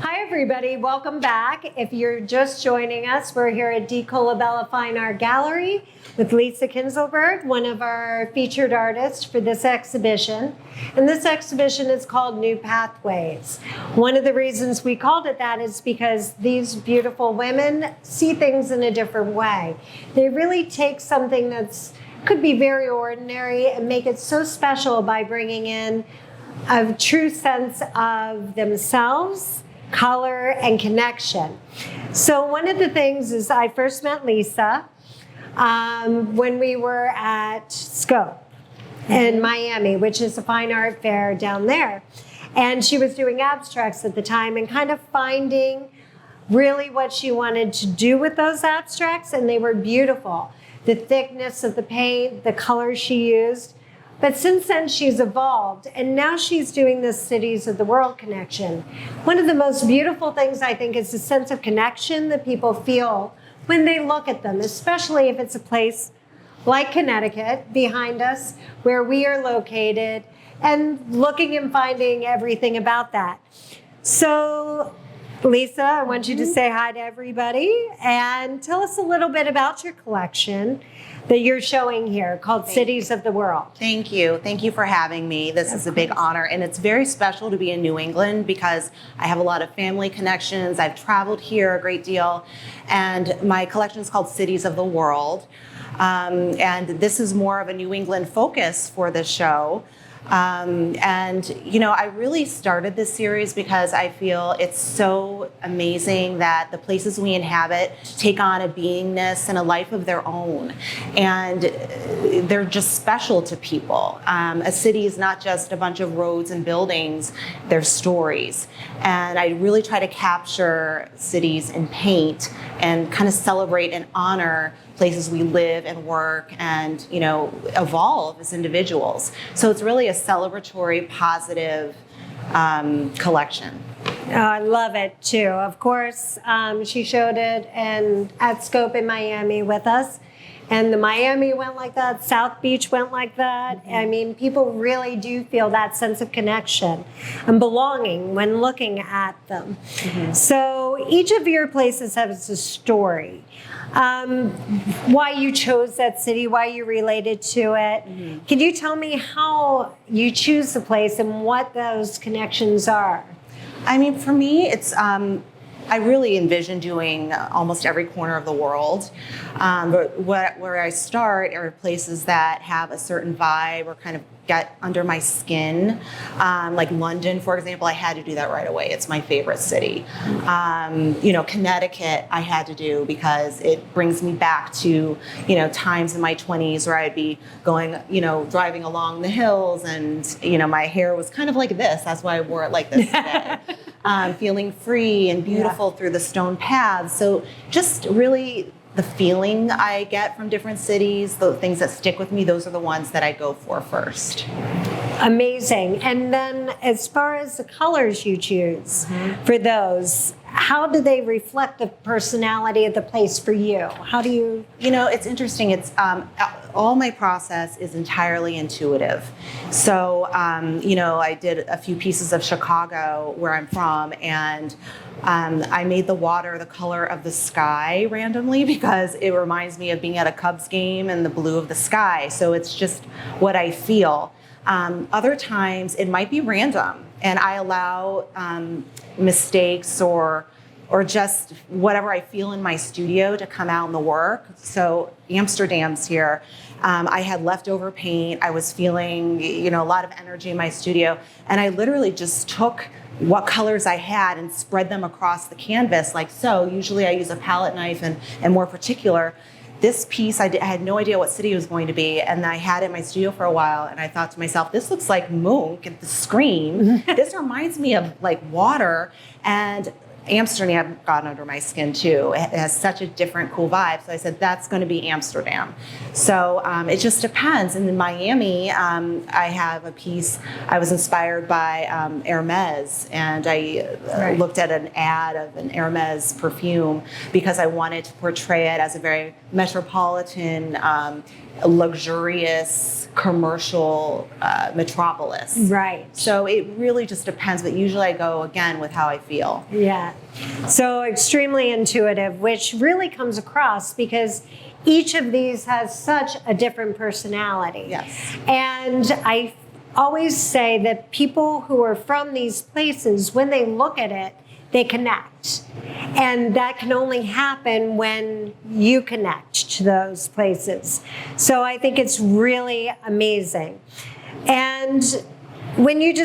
Hi, everybody. Welcome back. If you're just joining us, we're here at D.Colabella Fine Art Gallery with Lisa Kinzelberg, one of our featured artists for this exhibition. And this exhibition is called New Pathways. One of the reasons we called it that is because these beautiful women see things in a different way. They really take something that's could be very ordinary and make it so special by bringing in a true sense of themselves, color, and connection. So one of the things is I first met Lisa when we were at Scope in Miami, which is a fine art fair down there. And she was doing abstracts at the time and kind of finding really what she wanted to do with those abstracts, and they were beautiful. The thickness of the paint, the colors she used. But since then, she's evolved, and now she's doing this Cities of the World connection. One of the most beautiful things, I think, is the sense of connection that people feel when they look at them, especially if it's a place like Connecticut behind us, where we are located, and looking and finding everything about that. So, Lisa, I want you to say hi to everybody and tell us a little bit about your collection that you're showing here called Cities of the World. Thank you. Thank you for having me. This is a big honor, and it's very special to be in New England because I have a lot of family connections. I've traveled here a great deal, and my collection is called Cities of the World. And this is more of a New England focus for this show. I really started this series because I feel it's so amazing that the places we inhabit take on a beingness and a life of their own. And they're just special to people. A city is not just a bunch of roads and buildings, they're stories. And I really try to capture cities in paint and kind of celebrate and honor places we live and work and, evolve as individuals. So it's really a celebratory, positive collection. Oh, I love it too. Of course, she showed it at Scope in Miami with us. And the Miami went like that, South Beach went like that. Mm-hmm. I mean, people really do feel that sense of connection and belonging when looking at them. Mm-hmm. So each of your places has a story. Why you chose that city, why you related to it. Mm-hmm. Can you tell me how you choose the place and what those connections are? I mean, for me, it's I really envision doing almost every corner of the world. But where I start are places that have a certain vibe or kind of get under my skin. Like London, for example, I had to do that right away. It's my favorite city. Connecticut I had to do because it brings me back to, times in my 20s where I'd be going, driving along the hills and, my hair was kind of like this. That's why I wore it like this today. Feeling free and beautiful through the stone paths. So just really the feeling I get from different cities, the things that stick with me, those are the ones that I go for first. Amazing. And then as far as the colors you choose for those, how do they reflect the personality of the place for you? How do you... it's interesting. It's all my process is entirely intuitive. So, I did a few pieces of Chicago where I'm from, and I made the water the color of the sky randomly because it reminds me of being at a Cubs game and the blue of the sky. So it's just what I feel. Other times it might be random, and I allow mistakes or just whatever I feel in my studio to come out in the work. So Amsterdam's here. I had leftover paint. I was feeling, a lot of energy in my studio, and I literally just took what colors I had and spread them across the canvas like so. Usually I use a palette knife and more particular. This piece, I had no idea what city it was going to be, and I had it in my studio for a while, and I thought to myself, this looks like Munch at the Scream. This reminds me of like water, and Amsterdam got under my skin too. It has such a different cool vibe. So I said, that's going to be Amsterdam. So it just depends. And in Miami, I have a piece, I was inspired by Hermes, and I looked at an ad of an Hermes perfume because I wanted to portray it as a very metropolitan luxurious commercial metropolis. Right. So it really just depends, but usually I go again with how I feel. Yeah. So extremely intuitive, which really comes across because each of these has such a different personality. Yes. And I always say that people who are from these places, when they look at it, they connect. And that can only happen when you connect to those places. So I think it's really amazing. And when did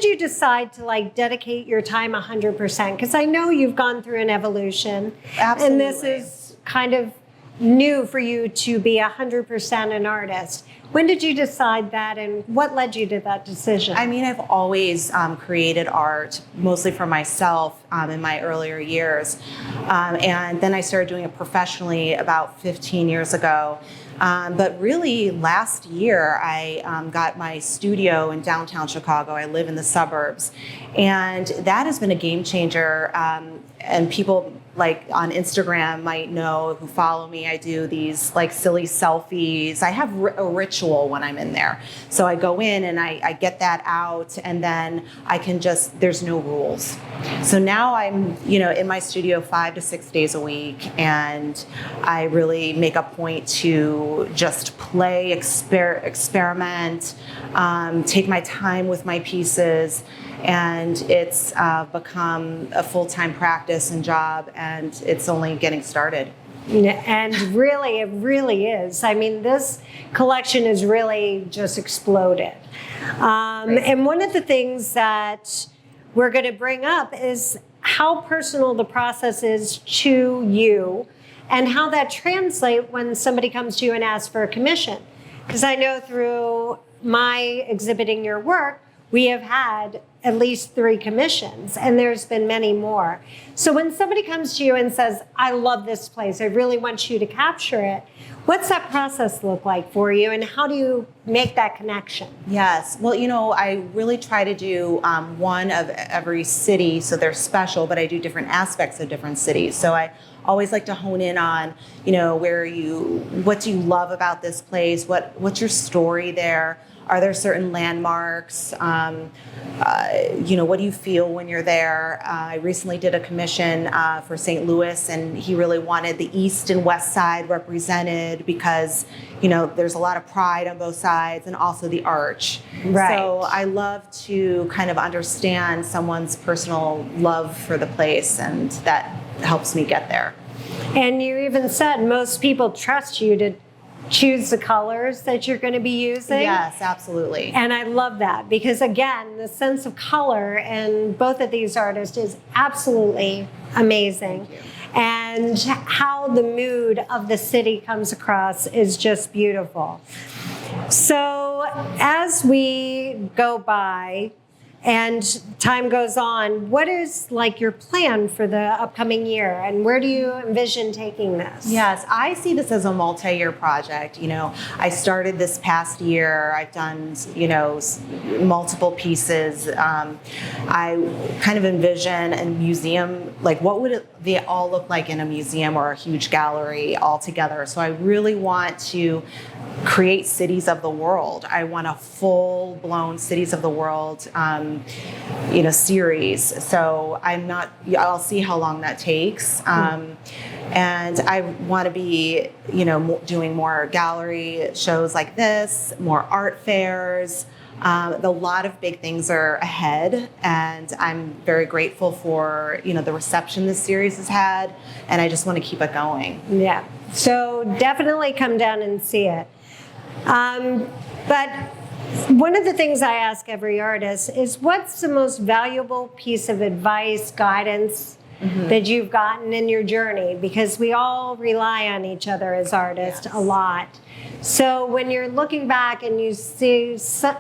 you decide to like dedicate your time 100%? Because I know you've gone through an evolution. Absolutely. And this is kind of new for you to be 100% an artist. When did you decide that, and what led you to that decision? I mean, I've always created art, mostly for myself in my earlier years. And then I started doing it professionally about 15 years ago. But really, last year, I got my studio in downtown Chicago. I live in the suburbs. And that has been a game changer. And people like on Instagram might know, who follow me, I do these like silly selfies. I have a ritual when I'm in there. So I go in and I get that out, and then I can there's no rules. So now I'm, in my studio 5 to 6 days a week, and I really make a point to just play, experiment, take my time with my pieces. And it's become a full-time practice and job, and it's only getting started. And really, it really is. I mean, this collection has really just exploded. And one of the things that we're going to bring up is how personal the process is to you and how that translates when somebody comes to you and asks for a commission. Because I know through my exhibiting your work, we have had at least 3 commissions, and there's been many more. So when somebody comes to you and says, I love this place, I really want you to capture it, what's that process look like for you, and how do you make that connection? Yes. Well, I really try to do one of every city, so they're special, but I do different aspects of different cities. So I always like to hone in on, what do you love about this place? What's your story there? Are there certain landmarks? What do you feel when you're there? I recently did a commission for St. Louis, and he really wanted the east and west side represented because, there's a lot of pride on both sides, and also the arch. Right. So I love to kind of understand someone's personal love for the place, and that helps me get there. And you even said most people trust you to choose the colors that you're going to be using. Yes, absolutely. And I love that because, again, the sense of color in both of these artists is absolutely amazing. And how the mood of the city comes across is just beautiful. So as we go by and time goes on, what is like your plan for the upcoming year, and where do you envision taking this? Yes, I see this as a multi-year project. I started this past year. I've done, multiple pieces. I kind of envision a museum, like what would they all look like in a museum or a huge gallery all together. So I really want to create cities of the world. I want a full-blown cities of the world series. So I'll see how long that takes. And I want to be, doing more gallery shows like this, more art fairs. A lot of big things are ahead, and I'm very grateful for, the reception this series has had, and I just want to keep it going. Yeah. So definitely come down and see it. But one of the things I ask every artist is, what's the most valuable piece of advice, guidance that you've gotten in your journey? Because we all rely on each other as artists a lot. So when you're looking back and you see,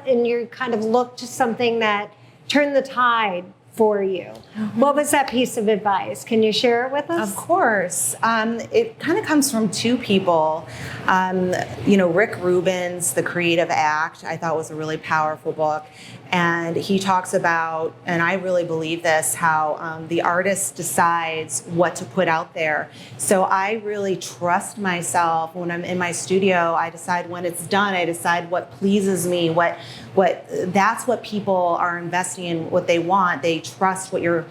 and you kind of look to something that turned the tide for you. What was that piece of advice? Can you share it with us? Of course. It kind of comes from two people. Rick Rubin's The Creative Act, I thought was a really powerful book. And he talks about, and I really believe this, how the artist decides what to put out there. So I really trust myself when I'm in my studio. I decide when it's done. I decide what pleases me, that's what people are investing in, what they want. They trust what you're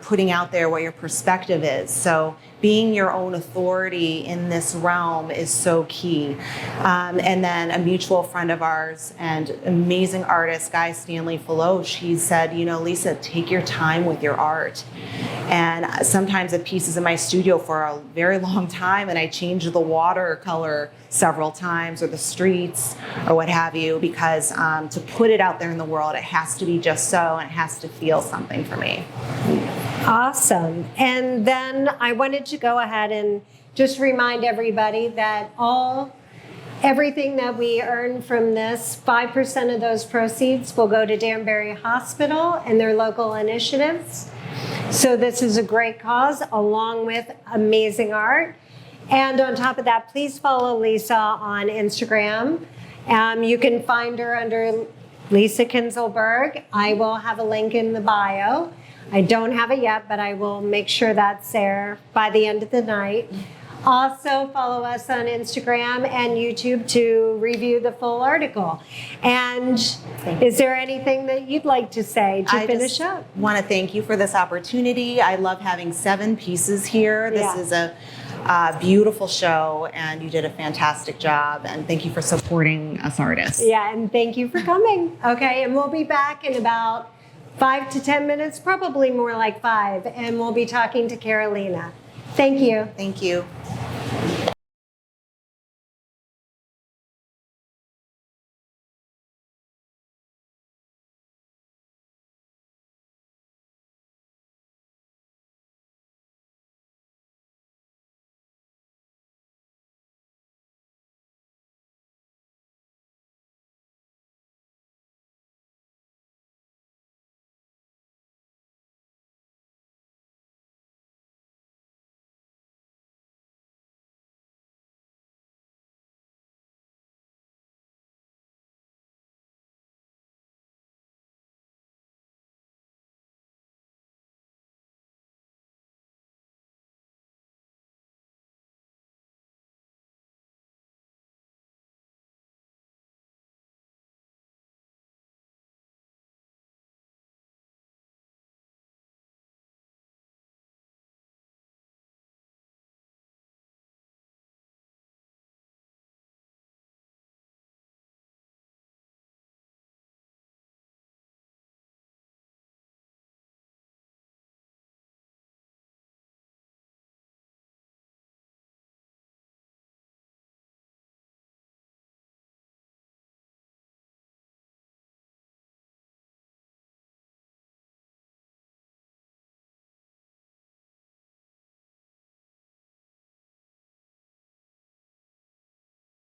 putting out there, what your perspective is. So being your own authority in this realm is so key. And then a mutual friend of ours and amazing artist, Guy Stanley Filoche, he said, Lisa, take your time with your art. And sometimes a piece is in my studio for a very long time, and I change the watercolor several times, or the streets, or what have you, because to put it out there in the world, it has to be just so, and it has to feel something for me. Awesome. And then I wanted to go ahead and just remind everybody that everything that we earn from this, 5% of those proceeds will go to Danbury Hospital and their local initiatives. So this is a great cause, along with amazing art. And on top of that, please follow Lisa on Instagram. You can find her under Lisa Kinzelberg. I will have a link in the bio. I don't have it yet, but I will make sure that's there by the end of the night. Also, follow us on Instagram and YouTube to review the full article. And is there anything that you'd like to say to finish up? I want to thank you for this opportunity. I love having 7 pieces here. This is a beautiful show, and you did a fantastic job. And thank you for supporting us artists. Yeah, and thank you for coming. Okay, and we'll be back in about 5 to 10 minutes, probably more like 5, and we'll be talking to Carolina. Thank you. Thank you.